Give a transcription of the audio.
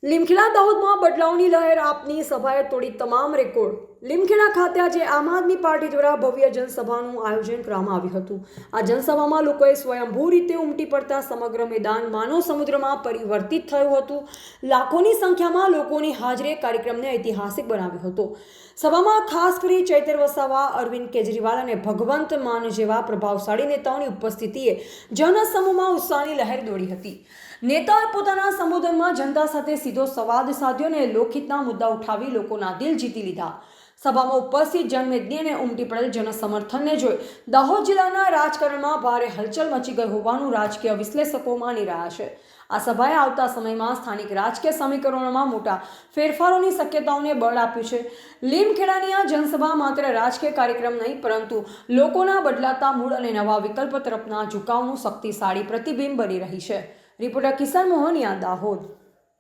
લીમખેડા દાહોદમાં બદલાવની લહેર આપની સભાએ તોડી તમામ રેકોર્ડ. લીમખેડા ખાતે આજે આમ આદમી પાર્ટી દ્વારા ભવ્ય જનસભાનું આયોજન કરવામાં આવ્યું હતું. આ જનસભામાં લોકોએ સ્વયંભૂ રીતે ઉમટી પડતા સમગ્ર મેદાન માનવ સમુદ્રમાં પરિવર્તિત થયું હતું. લાખોની સંખ્યામાં લોકોની હાજરીએ કાર્યક્રમને ઐતિહાસિક બનાવ્યો હતો. સભામાં ખાસ કરી ચૈતર વસાવા, અરવિંદ કેજરીવાલ અને ભગવંત માન જેવા પ્રભાવશાળી નેતાઓની ઉપસ્થિતિએ જનસમૂહમાં ઉત્સાહની લહેર દોડી હતી. નેતાઓએ પોતાના સંબોધનમાં જનતા સાથે સીધો સંવાદ સાધ્યો અને લોકહિતના મુદ્દા ઉઠાવી લોકોના દિલ જીતી લીધા. સભામાં ઉપસ્થિત જનમેદની અને ઉમટી પડેલ જનસમર્થનને જોઈ દાહોદ જિલ્લાના રાજકારણમાં ભારે હલચલ મચી ગઈ હોવાનું રાજકીય વિશ્લેષકો માની રહ્યા છે. આ સભાએ આવતા સમયમાં સ્થાનિક રાજકીય સમીકરણોમાં મોટા ફેરફારોની શક્યતાઓને બળ આપ્યું છે. લીમખેડાની આ જનસભા માત્ર રાજકીય કાર્યક્રમ નહીં, પરંતુ લોકોના બદલાતા મૂડ અને નવા વિકલ્પ તરફના ઝુકાવનું શક્તિશાળી પ્રતિબિંબ બની રહી છે. રિપોર્ટર કિશન મોહનિયા, દાહોદ.